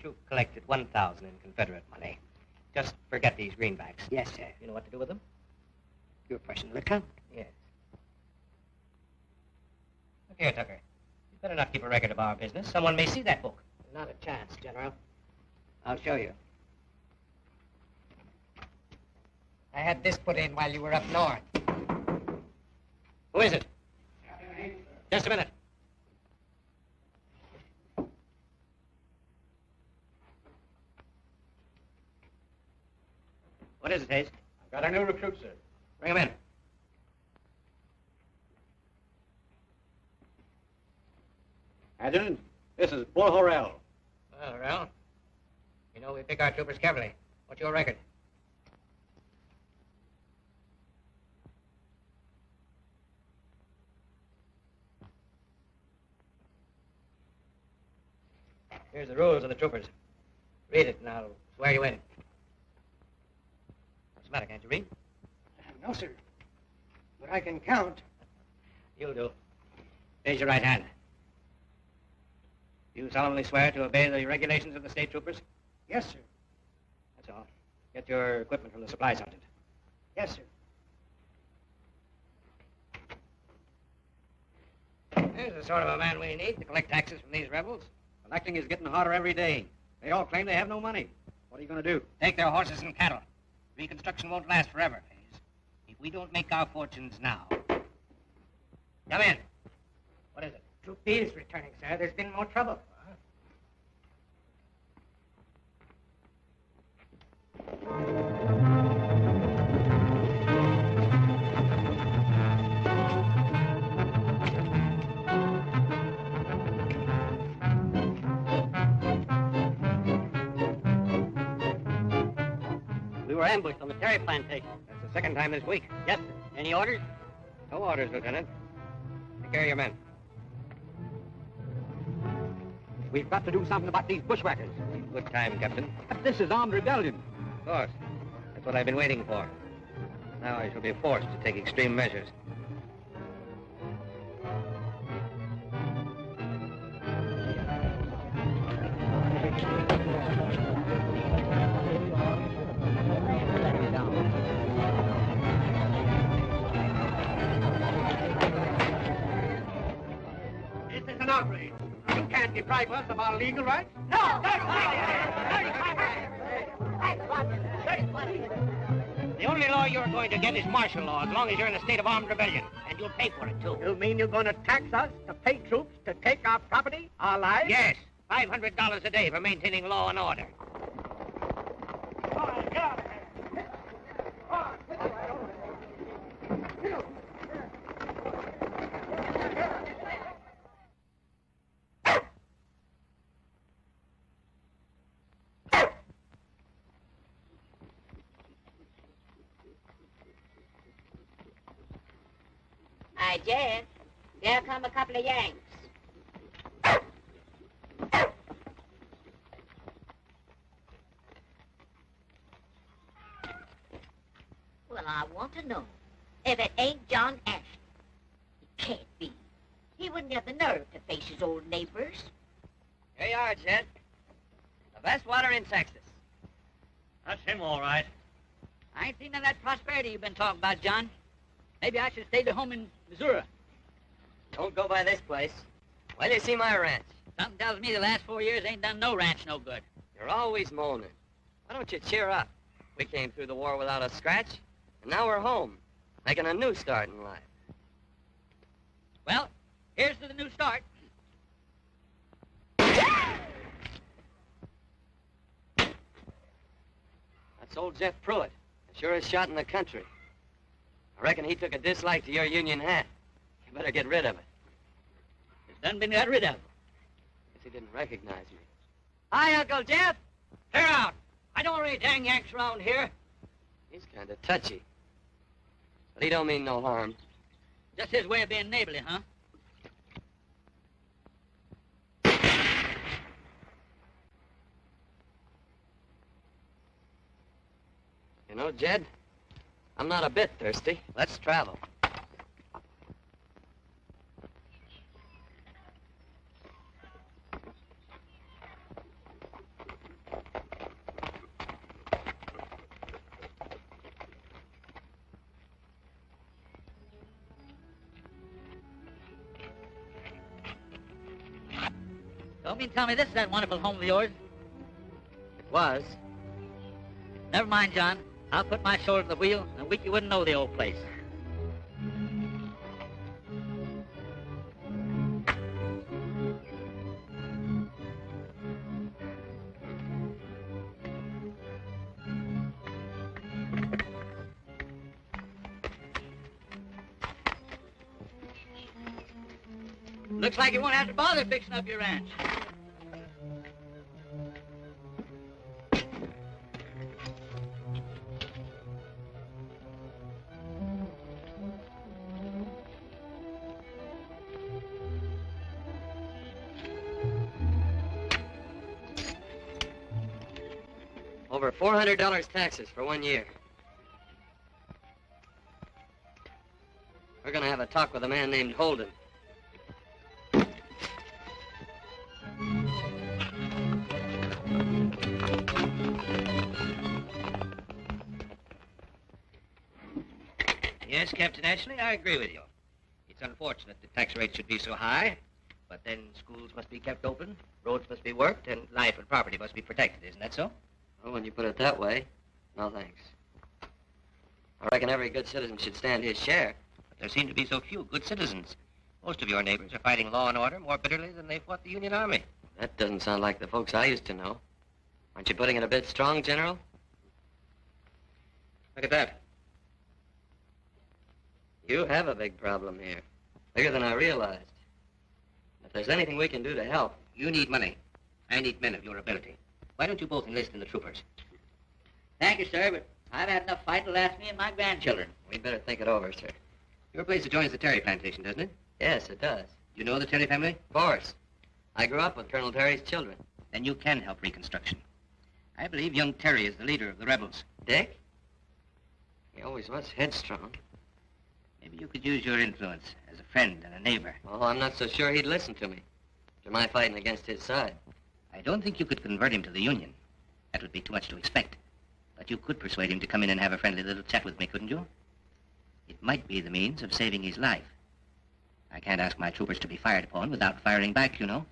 troop collected 1,000 in Confederate money. Just forget these greenbacks. Yes, sir. You know what to do with them? Your personal account. Yes. Look here, Tucker. You better not keep a record of our business. Someone may see that book. Not a chance, General. I'll show you. I had this put in while you were up north. Who is it? Just a minute. What is it, Hayes? I've got a new recruit, sir. Bring him in. Adjutant, this is Bull Horrell. Well, Ralph, you know we pick our troopers carefully. What's your record? Here's the rules of the troopers. Read it and I'll swear you in. What's the matter, can't you read? No, sir. But I can count. You'll do. Raise your right hand. You solemnly swear to obey the regulations of the state troopers? Yes, sir. That's all. Get your equipment from the supply sergeant. Yes, sir. There's the sort of a man we need to collect taxes from these rebels. Collecting is getting harder every day. They all claim they have no money. What are you going to do? Take their horses and cattle. Reconstruction won't last forever, Hayes. If we don't make our fortunes now. Come in. What is it? Troop B is returning, sir. There's been more trouble. We were ambushed on the Terry plantation. That's the second time this week. Yes, sir. Any orders? No orders, Lieutenant. Take care of your men. We've got to do something about these bushwhackers. Good time, Captain. But this is armed rebellion. Of course. That's what I've been waiting for. Now I shall be forced to take extreme measures. This is an outrage. You can't deprive us of our legal rights. No! The only law you're going to get is martial law, as long as you're in a state of armed rebellion. And you'll pay for it, too. You mean you're going to tax us to pay troops to take our property, our lives? Yes, $500 a day for maintaining law and order. Hi, Jeff. There come a couple of Yanks. Well, I want to know if it ain't John Ashton. It can't be. He wouldn't have the nerve to face his old neighbors. Here you are, Jed. The best water in Texas. That's him, all right. I ain't seen none of that prosperity you've been talking about, John. Maybe I should stay at home in Missouri. Don't go by this place. Why do you see my ranch? Something tells me the last 4 years ain't done no ranch no good. You're always moaning. Why don't you cheer up? We came through the war without a scratch, and now we're home, making a new start in life. Well, here's to the new start. That's old Jeff Pruitt, the surest shot in the country. I reckon he took a dislike to your Union hat. You better get rid of it. It's done been got rid of. Guess he didn't recognize me. Hi, Uncle Jeff. Clear out. I don't really dang Yanks around here. He's kind of touchy. But he don't mean no harm. Just his way of being neighborly, huh? You know, Jed, I'm not a bit thirsty. Let's travel. Don't mean to tell me this is that wonderful home of yours. It was. Never mind, John. I'll put my shoulder to the wheel. In a week you wouldn't know the old place. Looks like you won't have to bother fixing up your ranch. Over $400 taxes for 1 year. We're gonna have a talk with a man named Holden. Yes, Captain Ashley, I agree with you. It's unfortunate the tax rate should be so high, but then schools must be kept open, roads must be worked, and life and property must be protected. Isn't that so? Well, when you put it that way, no thanks. I reckon every good citizen should stand his share. But there seem to be so few good citizens. Most of your neighbors are fighting law and order more bitterly than they fought the Union Army. That doesn't sound like the folks I used to know. Aren't you putting it a bit strong, General? Look at that. You have a big problem here. Bigger than I realized. If there's anything we can do to help. You need money. I need men of your ability. Why don't you both enlist in the troopers? Thank you, sir, but I've had enough fight to last me and my grandchildren. We'd better think it over, sir. Your place adjoins the Terry plantation, doesn't it? Yes, it does. You know the Terry family? Of course. I grew up with Colonel Terry's children. Then you can help Reconstruction. I believe young Terry is the leader of the rebels. Dick? He always was headstrong. Maybe you could use your influence as a friend and a neighbor. Oh, I'm not so sure he'd listen to me. After my fighting against his side. I don't think you could convert him to the Union. That would be too much to expect. But you could persuade him to come in and have a friendly little chat with me, couldn't you? It might be the means of saving his life. I can't ask my troopers to be fired upon without firing back, you know.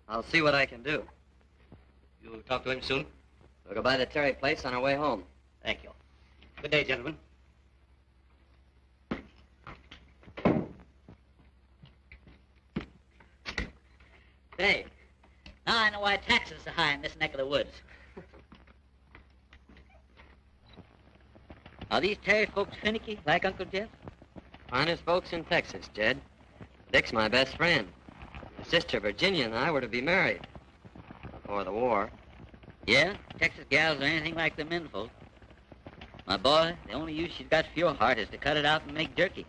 I'll see what I can do. You'll talk to him soon? We'll go by the Terry place on our way home. Thank you. Good day, gentlemen. Say, now I know why taxes are high in this neck of the woods. Are these Terry folks finicky, like Uncle Jeff? Finest folks in Texas, Jed. Dick's my best friend. His sister Virginia and I were to be married. Before the war. Yeah, Texas gals are anything like the men folk. My boy, the only use she's got for your heart is to cut it out and make jerky.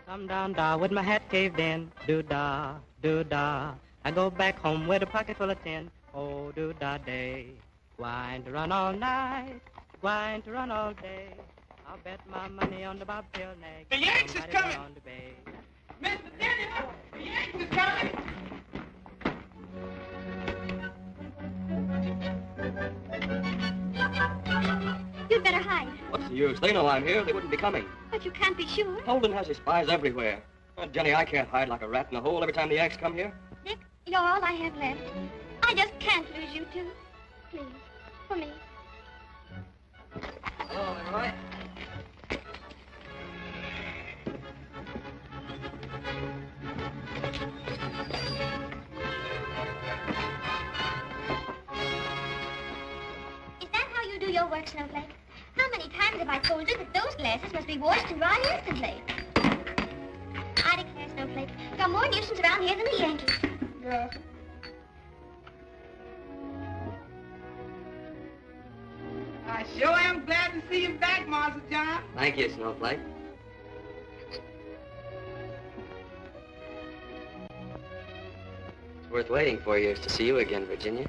Come down, da, with my hat caved in. Do-da, do-da. I go back home with a pocket full of tin. Oh, do-da day. Going to run all night. Going to run all day. I'll bet my money on the bobtail neck. The Yanks is Somebody coming! down the bay. Mr. Daniel, the Yanks is coming! You'd better hide. What's the use? They know I'm here. They wouldn't be coming. But you can't be sure. Holden has his spies everywhere. Jenny, I can't hide like a rat in a hole every time the Yanks come here. Dick, you're all I have left. I just can't lose you two. Please, for me. Oh, Leroy. Is that how you do your work, Snowflake? How many times have I told you that those glasses must be washed and dried instantly? I declare, Snowflake, you're more nuisance around here than the Yankees. Yes. I sure am glad to see you back, Master John. Thank you, Snowflake. worth waiting 4 years to see you again, Virginia.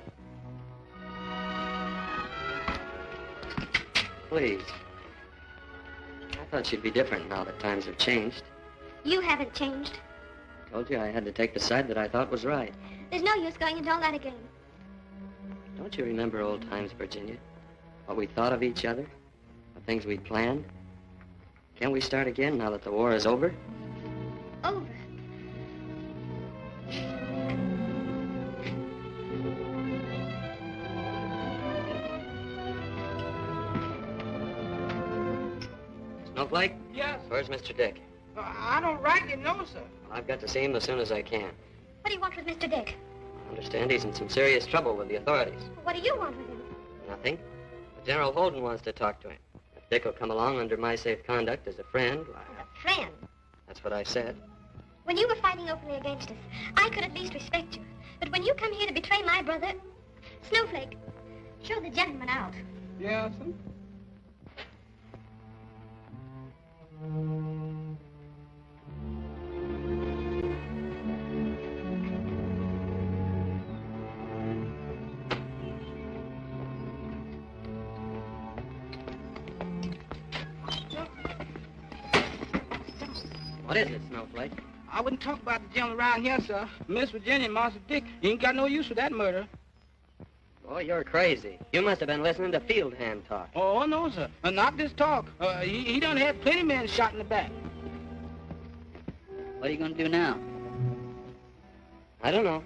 Please. I thought you'd be different now that times have changed. You haven't changed. I told you I had to take the side that I thought was right. There's no use going into all that again. Don't you remember old times, Virginia? What we thought of each other? The things we planned? Can't we start again now that the war is over? Over. Snowflake? Yes. Where's Mr. Dick? I don't rightly know, sir. Well, I've got to see him as soon as I can. What do you want with Mr. Dick? I understand he's in some serious trouble with the authorities. What do you want with him? Nothing. But General Holden wants to talk to him. If Dick will come along under my safe conduct as a friend, why, A friend. that's what I said. When you were fighting openly against us, I could at least respect you. But when you come here to betray my brother... Snowflake, show the gentleman out. Yes, sir. What is it, Snowflake? I wouldn't talk about the gentleman around here, sir. Miss Virginia and Master Dick, he ain't got no use for that murder. Boy, you're crazy. You must have been listening to field hand talk. Oh, no, sir. Not this talk. He done had plenty men shot in the back. What are you going to do now? I don't know.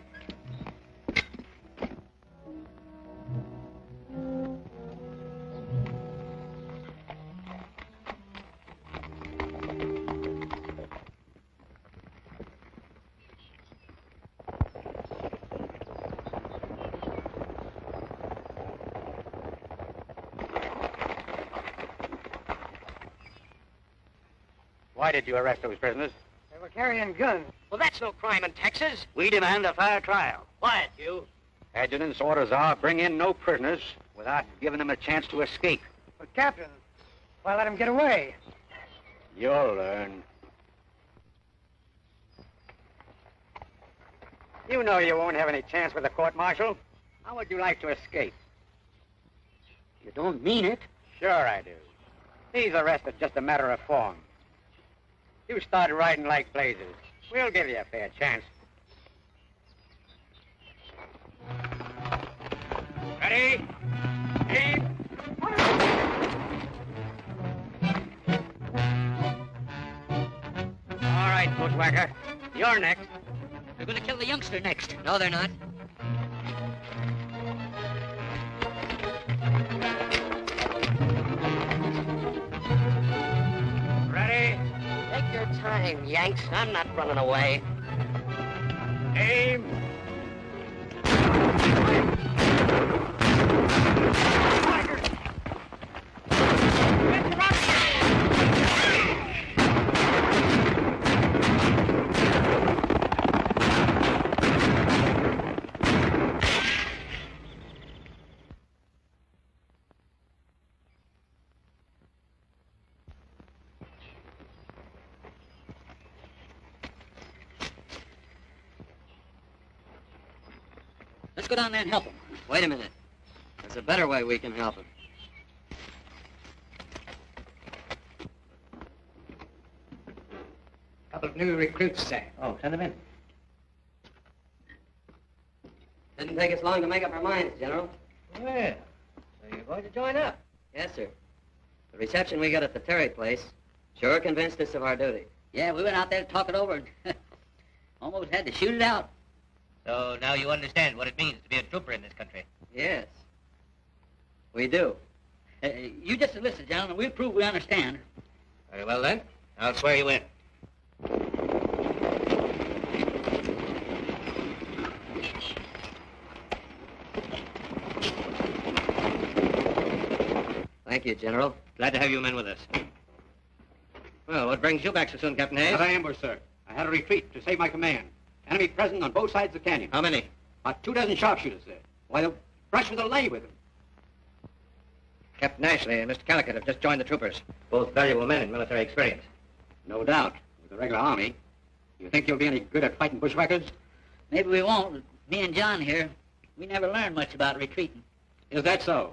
Why did you arrest those prisoners? They were carrying guns. Well, that's no crime in Texas. We demand a fair trial. Quiet, you. Adjutant's orders are bring in no prisoners without giving them a chance to escape. But, Captain, why let him get away? You'll learn. You know you won't have any chance with the court-martial. How would you like to escape? You don't mean it? Sure I do. These arrests are just a matter of form. You start riding like blazes. We'll give you a fair chance. Ready? Aim! All right, bushwhacker. You're next. They're going to kill the youngster next. No, they're not. Ready? Take your time, Yanks. I'm not running away. Aim! Let's go down there and help him. Wait a minute. There's a better way we can help him. Couple of new recruits, sir. Oh, send them in. Didn't take us long to make up our minds, General. Well, so you're going to join up? Yes, sir. The reception we got at the Terry place sure convinced us of our duty. Yeah, we went out there to talk it over and almost had to shoot it out. So now you understand what it means to be a trooper in this country. Yes. We do. You just listen, gentlemen. We'll prove we understand. Very well, then. I'll swear you in. Thank you, General. Glad to have you men with us. Well, what brings you back so soon, Captain Hayes? Another ambush, sir. I had to retreat to save my command. Enemy present on both sides of the canyon. How many? About 24 sharpshooters there. Why, the brush was alay with them. Captain Ashley and Mr. Calicut have just joined the troopers. Both valuable men in military experience. No doubt. With the regular army. You think you'll be any good at fighting bushwhackers? Maybe we won't. Me and John here, we never learned much about retreating. Is that so?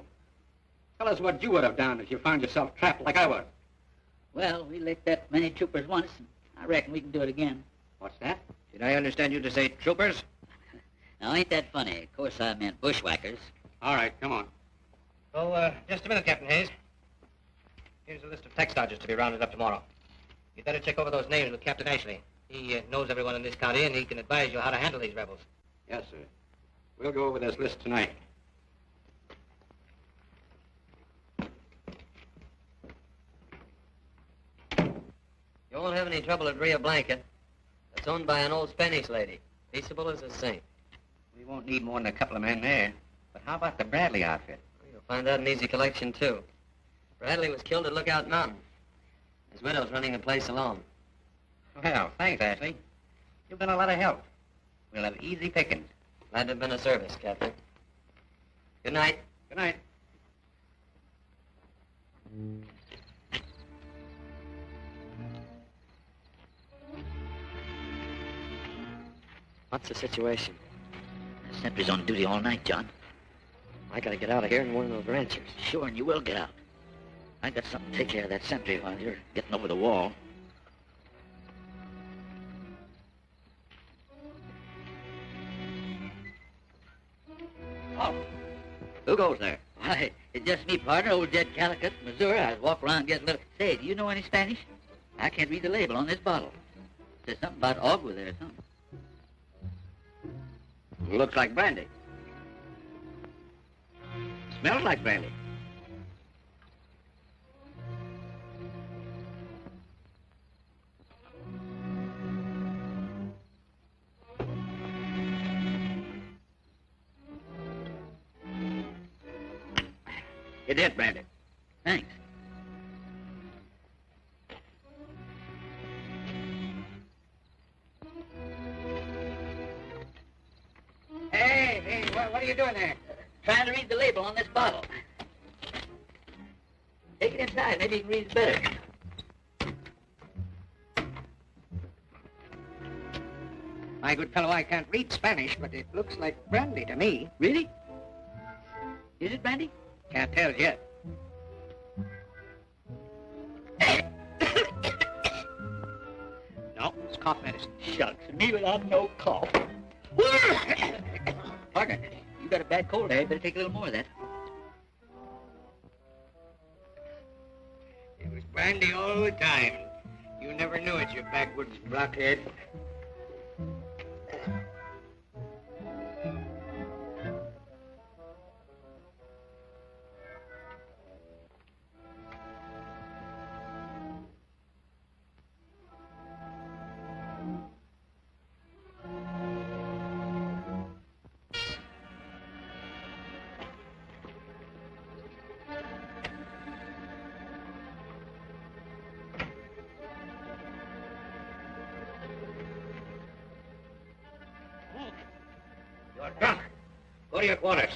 Tell us what you would have done if you found yourself trapped like I was. Well, we licked that many troopers once, and I reckon we can do it again. What's that? Did I understand you to say troopers? Now, ain't that funny? Of course, I meant bushwhackers. All right, come on. Oh, just a minute, Captain Hayes. Here's a list of tax dodgers to be rounded up tomorrow. You'd better check over those names with Captain Ashley. He knows everyone in this county, and he can advise you how to handle these rebels. Yes, sir. We'll go over this list tonight. You won't have any trouble at Rio Blanca. It's owned by an old Spanish lady. Peaceable as a saint. We won't need more than a couple of men there. But how about the Bradley outfit? You'll find that an easy collection, too. Bradley was killed at Lookout Mountain. His widow's running the place alone. Well, thanks, Ashley. You've been a lot of help. We'll have easy pickings. Glad to have been of service, Captain. Good night. Good night. What's the situation? The sentry's on duty all night, John. I gotta get out of here and warn those ranchers. Sure, and you will get out. I got something to take care of that sentry while you're getting over the wall. Oh, who goes there? Why, it's just me, partner, old Jed Calicut, Missouri. I walk around getting a little... Say, do you know any Spanish? I can't read the label on this bottle. It says something about agua there or something. Looks like brandy. Smells like brandy. It is brandy. Thanks. Hey, what are you doing there? Trying to read the label on this bottle. Take it inside. Maybe you can read it better. My good fellow, I can't read Spanish, but it looks like brandy to me. Really? Is it brandy? Can't tell yet. No, it's cough medicine. Shucks, me without no cough. Partner, you got a bad cold there. You better take a little more of that. It was brandy all the time. You never knew it, you backwoods blockhead. You're drunk. Go to your quarters.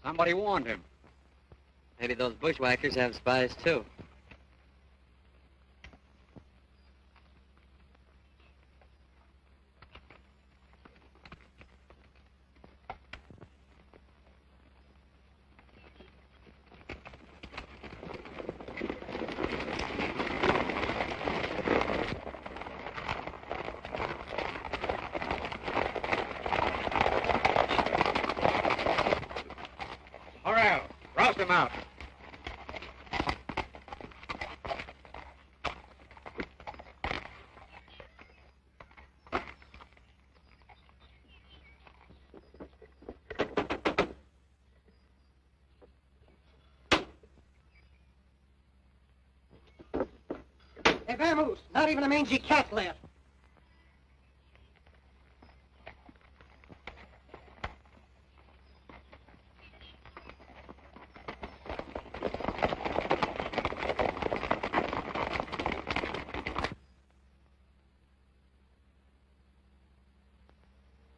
Somebody warned him. Maybe those bushwhackers have spies, too. Roust him out. Hey, vamoose, not even a mangy cat left.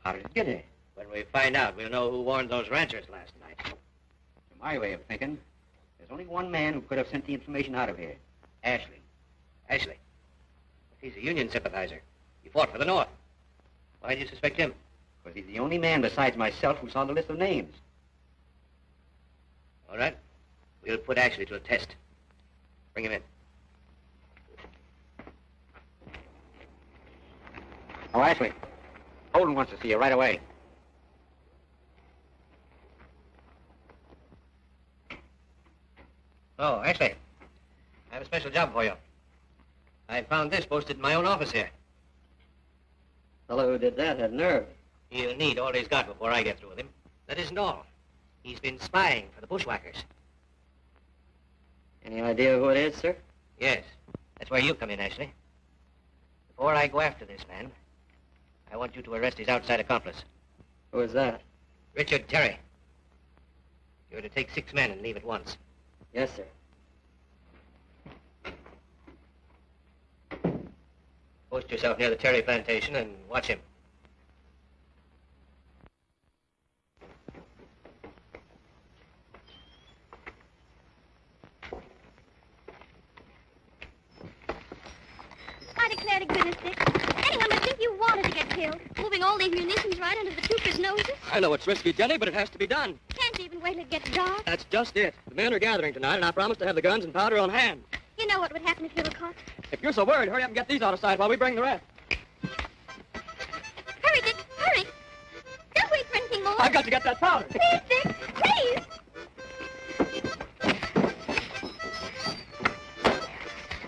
How did it get here? When we find out, we'll know who warned those ranchers last night. To my way of thinking, there's only one man who could have sent the information out of here. Ashley. Ashley. He's a Union sympathizer. He fought for the North. Why do you suspect him? Because he's the only man besides myself who saw the list of names. All right. We'll put Ashley to a test. Bring him in. Oh, Ashley. Holden wants to see you right away. Oh, Ashley. I have a special job for you. I found this posted in my own office here. Fellow who did that had nerve. He'll need all he's got before I get through with him. That isn't all. He's been spying for the bushwhackers. Any idea who it is, sir? Yes. That's where you come in, Ashley. Before I go after this man, I want you to arrest his outside accomplice. Who is that? Richard Terry. You're to take 6 men and leave at once. Yes, sir. Post yourself near the Terry plantation and watch him. I declare to goodness, Dick. Anyone would think you wanted to get killed. Moving all these munitions right under the troopers' noses. I know it's risky, Jenny, but it has to be done. Can't you even wait till it gets dark? That's just it. The men are gathering tonight, and I promised to have the guns and powder on hand. You know what would happen if you were caught. If you're so worried, hurry up and get these out of sight while we bring the rest. Hurry, Dick, hurry. Don't wait for anything more. I've got to get that powder. Please, Dick, please.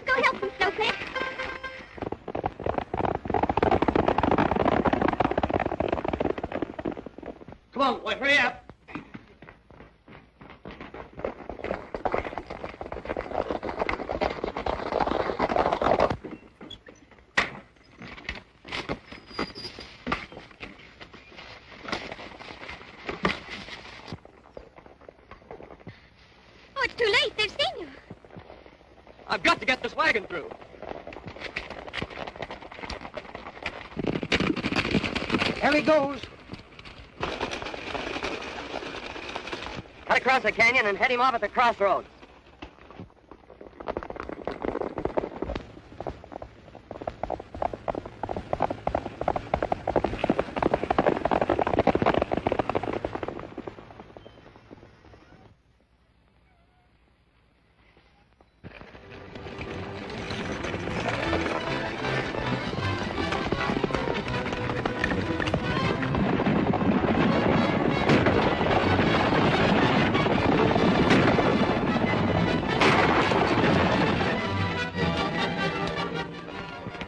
Go help them, Snowflake. Come on, boy, hurry up. Oh, it's too late. They've seen you. I've got to get this wagon through. There he goes. Cut across the canyon and head him off at the crossroads.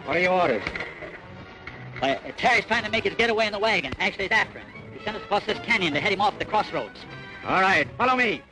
What are your orders? Terry's trying to make his getaway in the wagon. Ashley's after him. He sent us across this canyon to head him off at the crossroads. All right, follow me.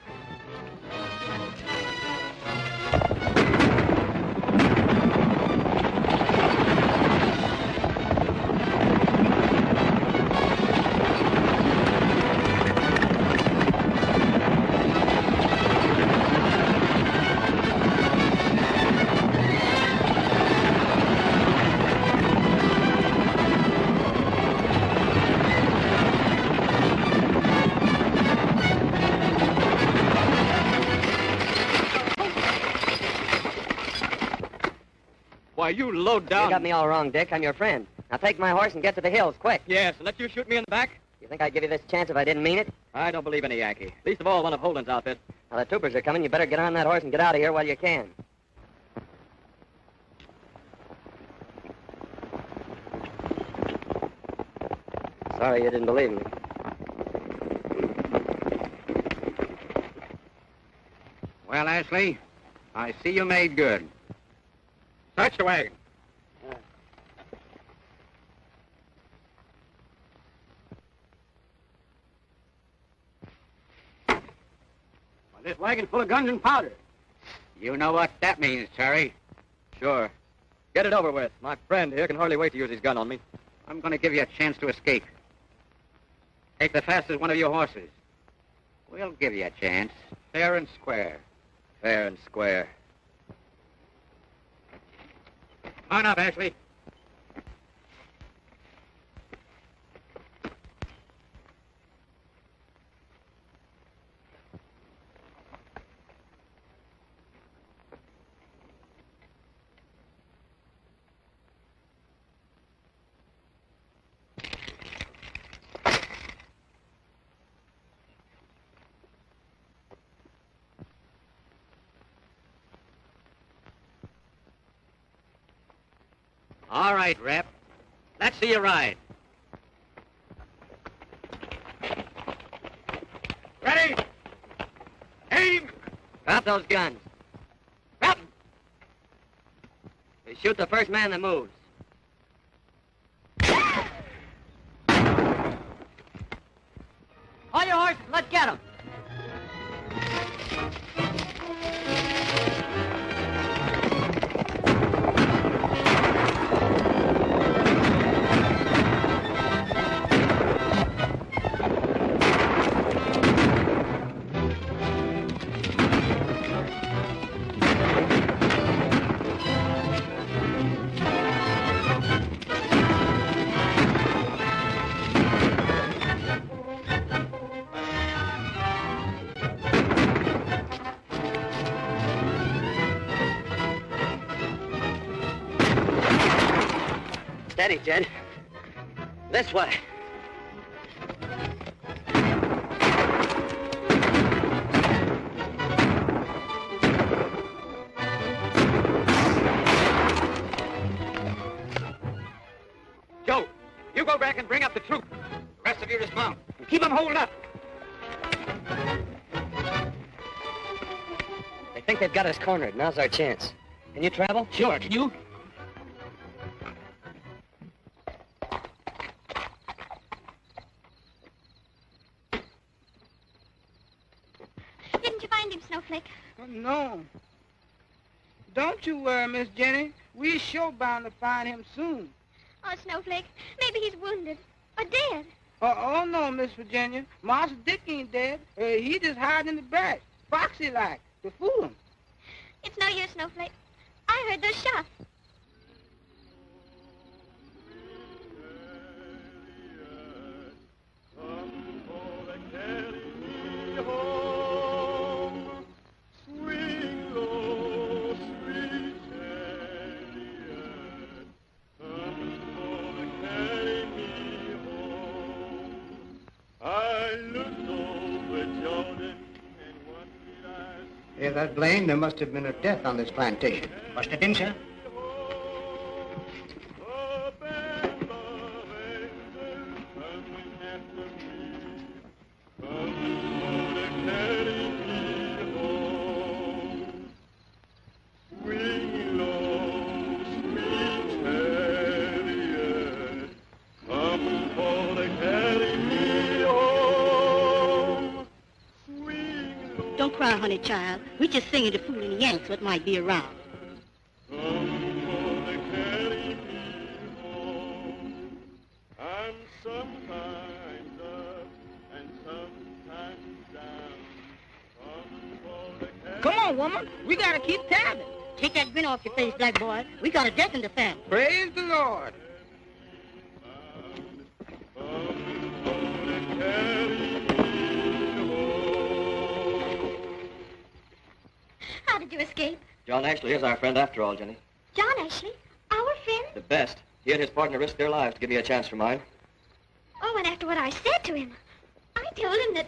Why, you low down. You got me all wrong, Dick. I'm your friend. Now take my horse and get to the hills, quick. Yes, and let you shoot me in the back? You think I'd give you this chance if I didn't mean it? I don't believe any Yankee. Least of all one of Holden's outfit. Now, the troopers are coming. You better get on that horse and get out of here while you can. Sorry you didn't believe me. Well, Ashley, I see you made good. Search the wagon. Well, this wagon's full of guns and powder. You know what that means, Terry. Sure. Get it over with. My friend here can hardly wait to use his gun on me. I'm going to give you a chance to escape. Take the fastest one of your horses. We'll give you a chance. Fair and square. Fair and square. On up, Ashley. All right, Rep. Let's see you ride. Ready? Aim! Drop those guns. Drop! We shoot the first man that moves. All your horses, let's get them. Steady, Jed. This way. Joe, you go back and bring up the troop. The rest of you dismount. And keep them holed up. They think they've got us cornered. Now's our chance. Can you travel? Sure, can you? Didn't you find him, Snowflake? Oh, no. Don't you worry, Miss Jenny. We sure bound to find him soon. Oh, Snowflake, maybe he's wounded or dead. Oh, no, Miss Virginia. Master Dick ain't dead. He just hiding in the back, foxy-like, to fool him. It's no use, Snowflake. I heard those shots. Hear that, Blaine? There must have been a death on this plantation. Must have been, sir. Don't cry, honey child. We're just singing to fool any Yanks what might be around. Come on, woman. We gotta keep tabbing. Take that grin off your face, black boy. We got a death in the family. Praise the Lord. How did you escape? John Ashley is our friend after all, Jenny. John Ashley? Our friend? The best. He and his partner risked their lives to give me a chance for mine. Oh, and after what I said to him, I told him that...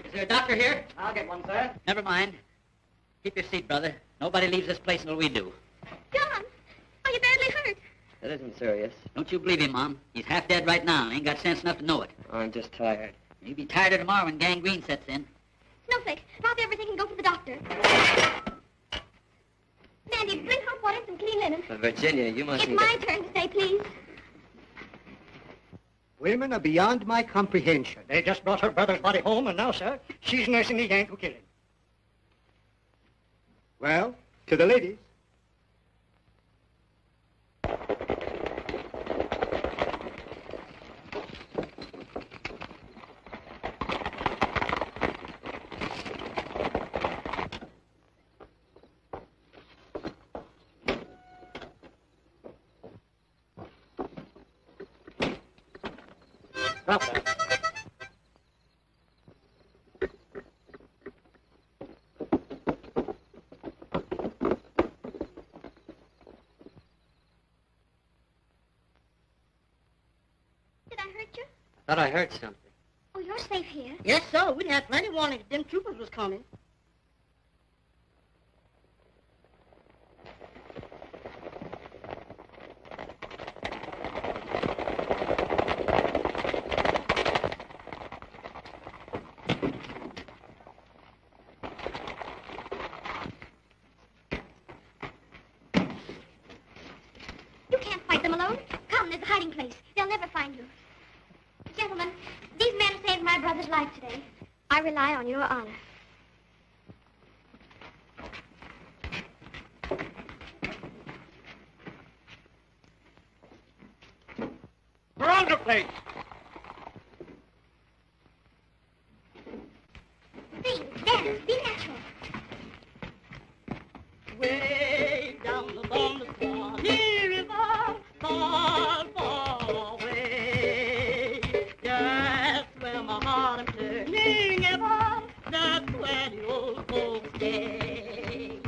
Is there a doctor here? I'll get one, sir. Never mind. Keep your seat, brother. Nobody leaves this place until we do. John, are you badly hurt? That isn't serious. Don't you believe him, Mom. He's half dead right now. Ain't got sense enough to know it. I'm just tired. You'll be tireder tomorrow when gangrene sets in. Snowflake, drop everything and go for the doctor. Sandy, bring hot water and some clean linen. But Virginia, you It's mustn't my turn to say please. Women are beyond my comprehension. They just brought her brother's body home, and now, sir, she's nursing the Yank who killed him. Well, to the ladies. Drop that. Did I hurt you? Thought I heard something. Oh, you're safe here. Yes, sir. We'd had plenty warning that them troopers was coming. You can't fight them alone. Come, there's a hiding place. They'll never find you. Gentlemen, these men saved my brother's life today. I rely on your honor. Surround the place. Sing, dance, be natural. Way down the Bonnie River, far, far away. That's where my heart is turning ever. That's where the old folks stay.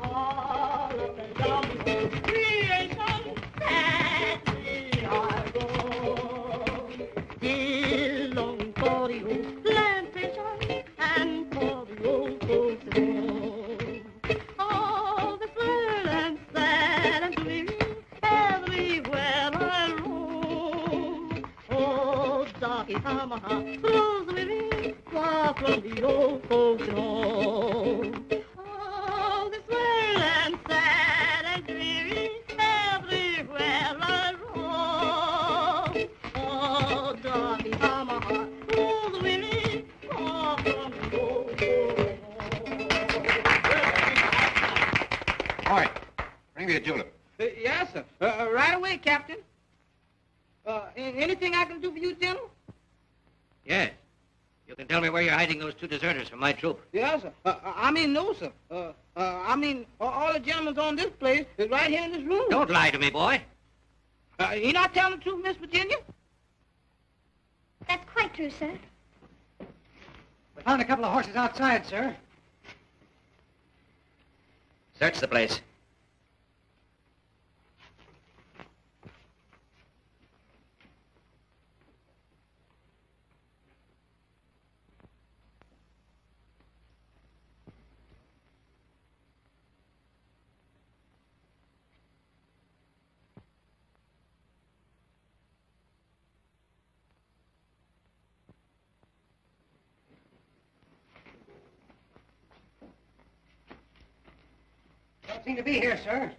All up and down the whole creation, sadly I go. Still longing for the old plantation and for the old folks at home. All this world and sad and dreary, everywhere I roam. Oh, darky, how my heart grows weary, far from the old folks at home. All this world and sad and dreary, everywhere I roam. Oh, darky, how my heart grows weary, far from the old folks at home. All right. Bring me a julep. Yes, sir. Right away, Captain. Anything I can do for you, General? Yes. You can tell me where you're hiding those two deserters from my troop. Yes, sir. No, sir. All the gentlemen on this place is right here in this room. Don't lie to me, boy. You not telling the truth, Miss Virginia? That's quite true, sir. We found a couple of horses outside, sir. Search the place. Don't seem to be here, sir.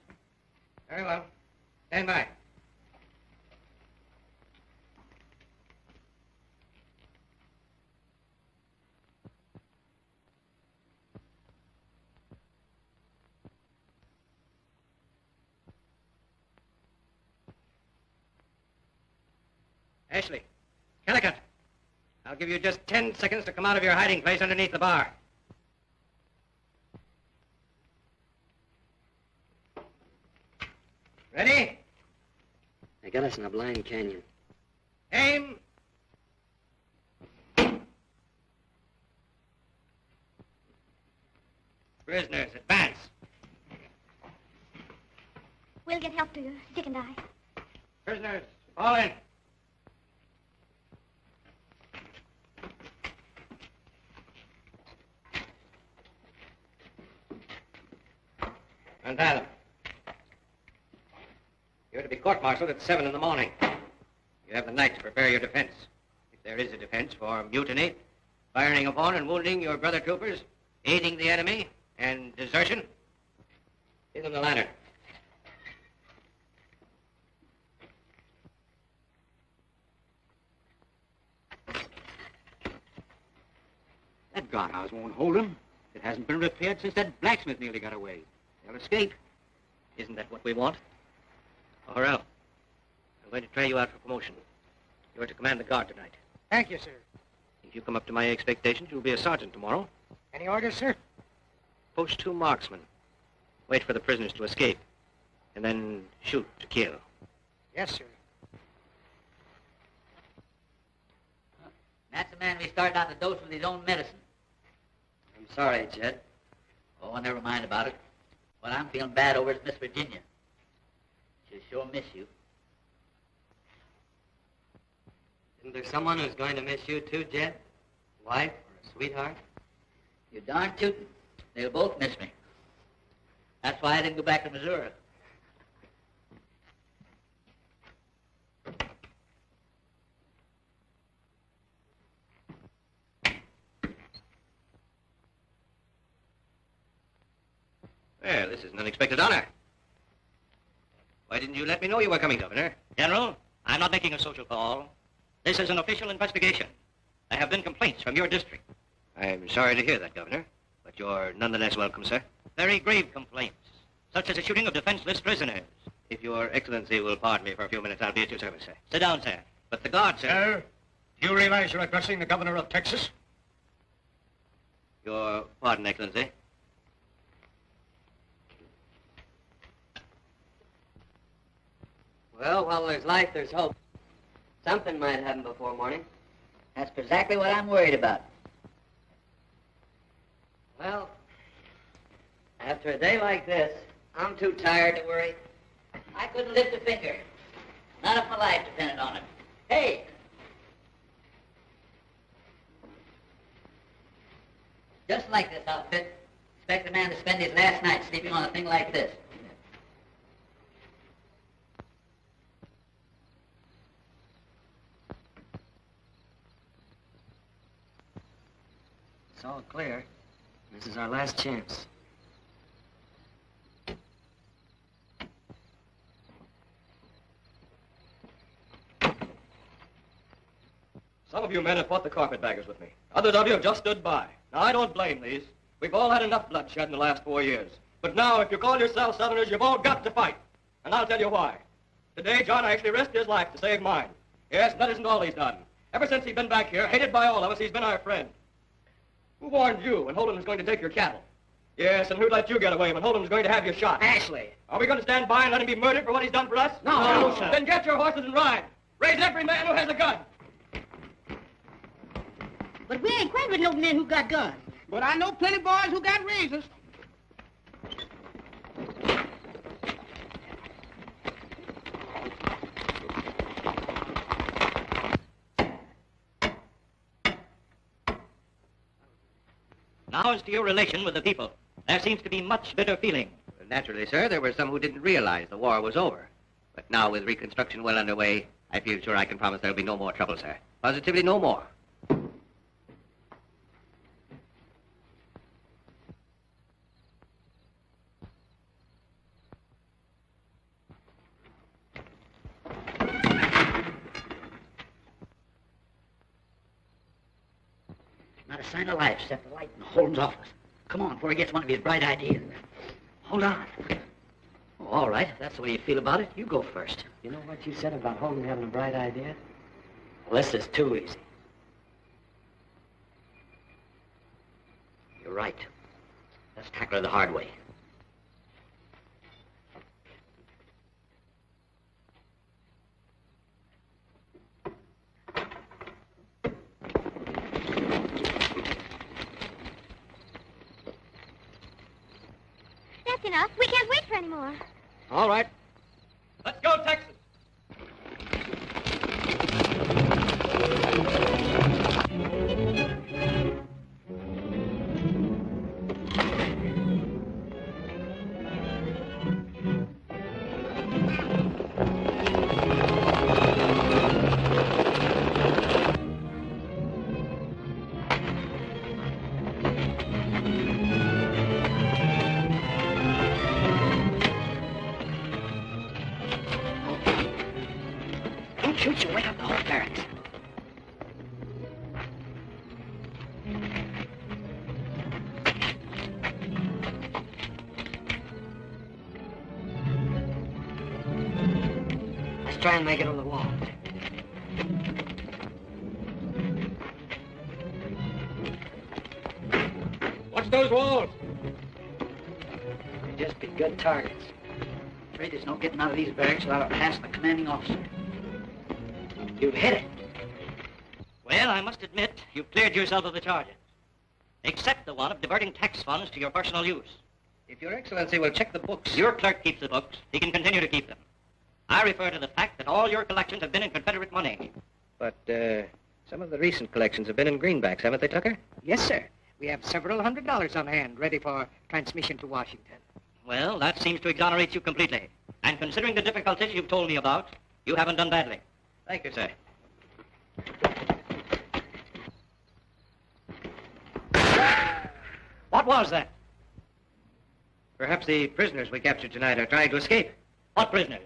Very well. Stand by. Ashley, Kellicott, I'll give you just 10 seconds to come out of your hiding place underneath the bar. Ready? They got us in a blind canyon. Aim. Prisoners, advance. We'll get help to you, Dick and I. Prisoners, fall in. Untie them. You're to be court-martialed at 7 in the morning. You have the night to prepare your defense. If there is a defense for mutiny, firing upon and wounding your brother troopers, aiding the enemy, and desertion, Give them the ladder. That guardhouse won't hold them. It hasn't been repaired since that blacksmith nearly got away. They'll escape. Isn't that what we want? Horrell, I'm going to try you out for promotion. You're to command the guard tonight. Thank you, sir. If you come up to my expectations, you'll be a sergeant tomorrow. Any orders, sir? Post 2 marksmen. Wait for the prisoners to escape. And then shoot to kill. Yes, sir. That's the man we started out to dose with his own medicine. I'm sorry, Jed. Oh, never mind about it. What I'm feeling bad over is Miss Virginia. She'll sure miss you. Isn't there someone who's going to miss you too, Jed? Wife or a sweetheart? You're darn tootin'. They'll both miss me. That's why I didn't go back to Missouri. Well, this is an unexpected honor. Why didn't you let me know you were coming, Governor? General, I'm not making a social call. This is an official investigation. There have been complaints from your district. I'm sorry to hear that, Governor. But you're nonetheless welcome, sir. Very grave complaints, such as the shooting of defenseless prisoners. If your excellency will pardon me for a few minutes, I'll be at your service, sir. Sit down, sir. But the guard, sir... Sir, do you realize you're addressing the governor of Texas? Your pardon, excellency. Well, while there's life, there's hope. Something might happen before morning. That's exactly what I'm worried about. Well, after a day like this, I'm too tired to worry. I couldn't lift a finger. Not if my life depended on it. Hey! Just like this outfit, expect a man to spend his last night sleeping on a thing like this. It's all clear. This is our last chance. Some of you men have fought the carpetbaggers with me. Others of you have just stood by. Now, I don't blame these. We've all had enough bloodshed in the last 4 years. But now, if you call yourselves Southerners, you've all got to fight. And I'll tell you why. Today, John actually risked his life to save mine. Yes, that isn't all he's done. Ever since he's been back here, hated by all of us, he's been our friend. Who warned you when Holden was going to take your cattle? Yes, and who'd let you get away when Holden was going to have you shot? Ashley! Are we going to stand by and let him be murdered for what he's done for us? No, sir. Then get your horses and ride. Raise every man who has a gun. But we ain't acquainted with no men who got guns. But I know plenty boys who got razors. Now as to your relation with the people. There seems to be much bitter feeling. Well, naturally, sir, there were some who didn't realize the war was over. But now, with Reconstruction well underway, I feel sure I can promise there'll be no more trouble, sir. Positively no more. Not a sign of life except the light in Holden's office. Come on, before he gets one of his bright ideas. Hold on. Oh, all right, if that's the way you feel about it, you go first. You know what you said about Holden having a bright idea? Well, this is too easy. You're right. Let's tackle her the hard way. That's enough. We can't wait for any more. All right. Let's go, Texas. Shoot, you'll wake up the whole barracks. Let's try and make it on the wall. Watch those walls. They'd just be good targets. Afraid there's no getting out of these barracks without a pass from the commanding officer. You've hit it. Well, I must admit, you've cleared yourself of the charges. Except the one of diverting tax funds to your personal use. If Your Excellency will check the books. Your clerk keeps the books. He can continue to keep them. I refer to the fact that all your collections have been in Confederate money. But, some of the recent collections have been in greenbacks, haven't they, Tucker? Yes, sir. We have several $100s on hand, ready for transmission to Washington. Well, that seems to exonerate you completely. And considering the difficulties you've told me about, you haven't done badly. Thank you, sir. What was that? Perhaps the prisoners we captured tonight are trying to escape. What prisoners?